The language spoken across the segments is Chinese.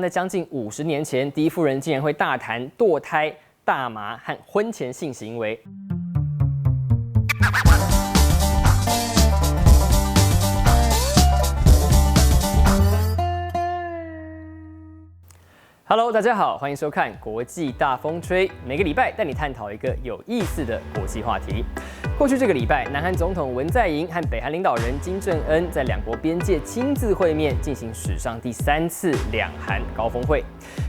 在将近50年前，第一夫人竟然会大谈堕胎、大麻和婚前性行为。Hello， 大家好，欢迎收看《国际大风吹》，每个礼拜带你探讨一个有意思的国际话题。过去这个礼拜，南韩总统文在寅和北韩领导人金正恩在两国边界亲自会面，进行史上第3次两韩高峰会。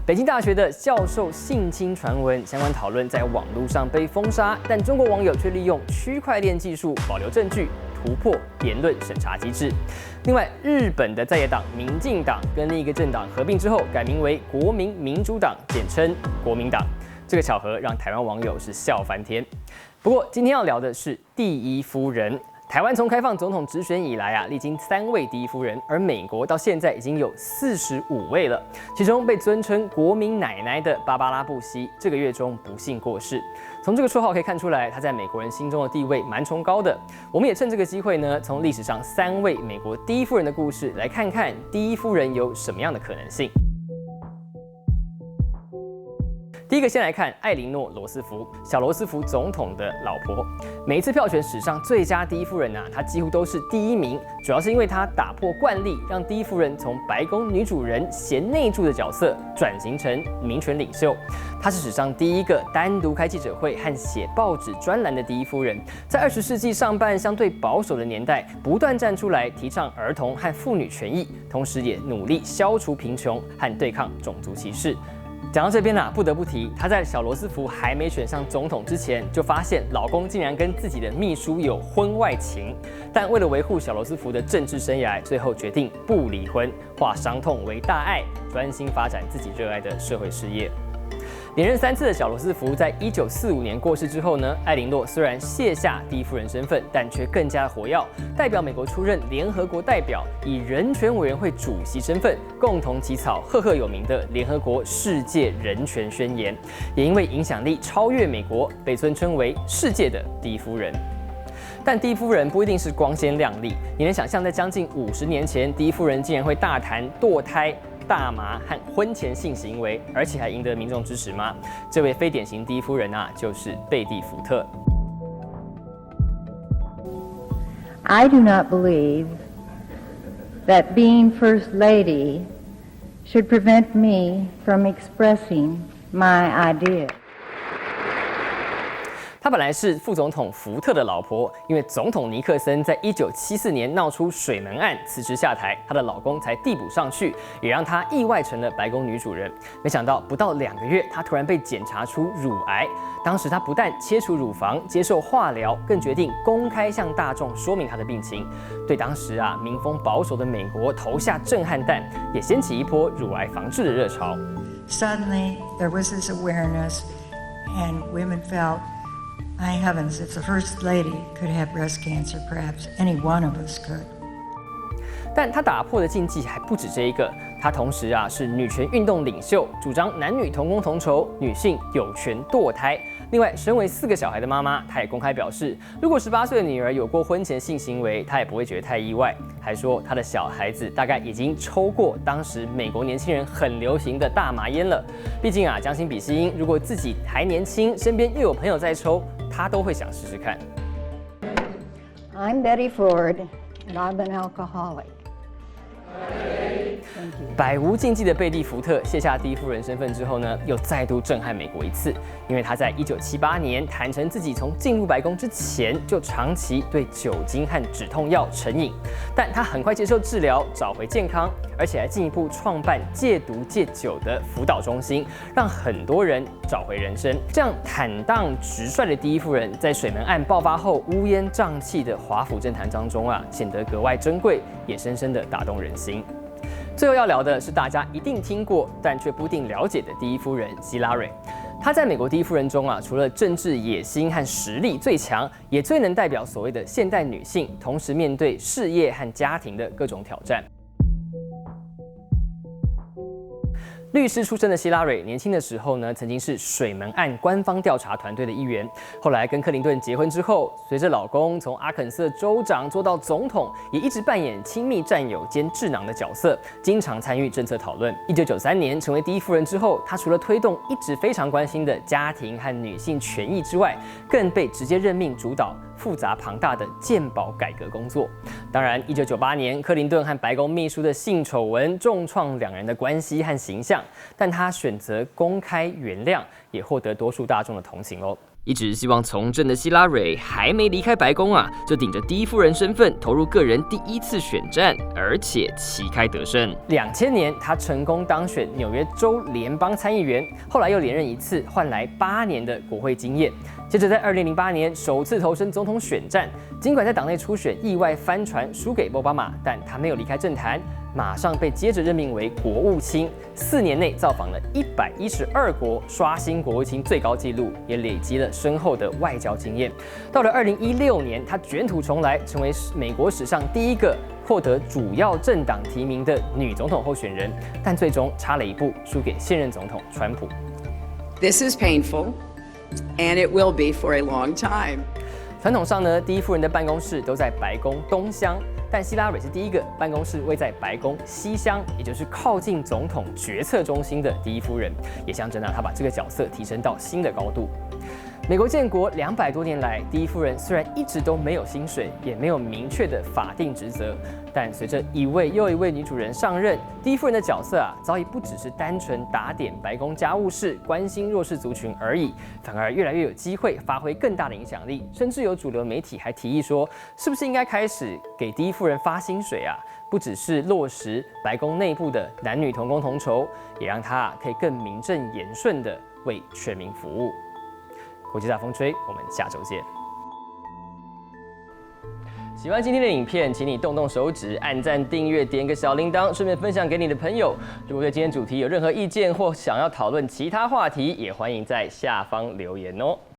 北京大学的教授性侵传闻相关讨论在网络上被封杀，但中国网友却利用区块链技术保留证据，突破言论审查机制。另外，日本的在野党民进党跟另一个政党合并之后，改名为国民民主党，简称国民党。这个巧合让台湾网友是笑翻天。不过，今天要聊的是第一夫人。台湾从开放总统直选以来历经3位第一夫人，而美国到现在已经有45位了。其中被尊称国民奶奶的芭芭拉·布希，这个月中不幸过世。从这个绰号可以看出来，她在美国人心中的地位蛮崇高的。我们也趁这个机会呢，从历史上3位美国第一夫人的故事，来看看第一夫人有什么样的可能性。第一个先来看艾琳诺·罗斯福，小罗斯福总统的老婆。每一次票选史上最佳第一夫人她几乎都是第1名，主要是因为她打破惯例，让第一夫人从白宫女主人贤内助的角色转型成民权领袖。她是史上第一个单独开记者会和写报纸专栏的第一夫人，在20世纪上半相对保守的年代，不断站出来提倡儿童和妇女权益，同时也努力消除贫穷和对抗种族歧视。讲到这边不得不提，她在小罗斯福还没选上总统之前，就发现老公竟然跟自己的秘书有婚外情，但为了维护小罗斯福的政治生涯，最后决定不离婚，化伤痛为大爱，专心发展自己热爱的社会事业。连任3次的小罗斯福在1945年过世之后呢，艾琳诺虽然卸下第一夫人身份，但却更加活跃，代表美国出任联合国代表，以人权委员会主席身份，共同起草赫赫有名的联合国世界人权宣言，也因为影响力超越美国，被尊称为世界的第一夫人。但第一夫人不一定是光鲜亮丽，你能想象在将近50年前，第一夫人竟然会大谈堕胎、大麻和婚前性行为，而且还赢得民众支持吗？这位非典型第一夫人就是贝蒂·福特。I do not believe that being First Lady should prevent me from expressing my idea. 她本来是副总统福特的老婆，因为总统尼克森在1974年闹出水门案辞职下台，她的老公才递补上去，也让她意外成了白宫女主人。没想到不到2个月，她突然被检查出乳癌。当时她不但切除乳房、接受化疗，更决定公开向大众说明她的病情，对当时民风保守的美国投下震撼弹，也掀起一波乳癌防治的热潮。Suddenly, there was this awareness, and women felt.My heavens, if the First Lady could have breast cancer, perhaps any one of us could. 但她打破的禁忌还不止这一个，她同时是女权运动领袖，主张男女同工同酬，女性有权堕胎。另外，身为4个小孩的妈妈，她也公开表示，如果18岁的女儿有过婚前性行为，她也不会觉得太意外。还说她的小孩子大概已经抽过当时美国年轻人很流行的大麻烟了。毕竟将心比心，如果自己还年轻，身边又有朋友在抽，她都会想试试看。I'm Betty Ford, and I'm an alcoholic. 百无禁忌的贝蒂·福特卸下第一夫人身份之后呢，又再度震撼美国一次，因为她在1978年坦诚自己从进入白宫之前就长期对酒精和止痛药成瘾，但她很快接受治疗，找回健康，而且还进一步创办戒毒戒酒的辅导中心，让很多人找回人生。这样坦荡直率的第一夫人，在水门案爆发后乌烟瘴气的华府政坛当中显得格外珍贵，也深深的打动人心。最后要聊的是大家一定听过但却不一定了解的第一夫人希拉蕊。她在美国第一夫人中除了政治野心和实力最强，也最能代表所谓的现代女性，同时面对事业和家庭的各种挑战。律师出身的希拉蕊，年轻的时候呢，曾经是水门案官方调查团队的一员。后来跟克林顿结婚之后，随着老公从阿肯色州长做到总统，也一直扮演亲密战友兼智囊的角色，经常参与政策讨论。1993年成为第一夫人之后，她除了推动一直非常关心的家庭和女性权益之外，更被直接任命主导复杂庞大的健保改革工作。当然，1998年克林顿和白宫秘书的性丑闻重创两人的关系和形象，但他选择公开原谅，也获得多数大众的同情哦。一直希望从政的希拉蕊还没离开白宫啊，就顶着第一夫人身份投入个人第一次选战，而且旗开得胜。2000年，她成功当选纽约州联邦参议员，后来又连任一次，换来8年的国会经验。接着在2008年首次投身总统选战，尽管在党内初选意外翻船输给奥巴马，但她没有离开政坛，马上被接着任命为国务卿，4年内造访了112国，刷新国务卿最高纪录，也累积了深厚的外交经验。到了2016年，她卷土重来，成为美国史上第一个获得主要政党提名的女总统候选人，但最终差了一步，输给现任总统川普。This is painful, and it will be for a long time. 传统上呢，第一夫人的办公室都在白宫东厢。但希拉蕊是第一个办公室位在白宫西厢，也就是靠近总统决策中心的第一夫人，也象征她把这个角色提升到新的高度。美国建国200多年来，第一夫人虽然一直都没有薪水，也没有明确的法定职责，但随着一位又一位女主人上任，第一夫人的角色早已不只是单纯打点白宫家务事、关心弱势族群而已，反而越来越有机会发挥更大的影响力，甚至有主流媒体还提议说，是不是应该开始给第一夫人发薪水啊？不只是落实白宫内部的男女同工同酬，也让她可以更名正言顺地为全民服务。国际大风吹，我们下周见。喜欢今天的影片，请你动动手指，按赞、订阅、点个小铃铛，顺便分享给你的朋友。如果对今天主题有任何意见或想要讨论其他话题，也欢迎在下方留言哦。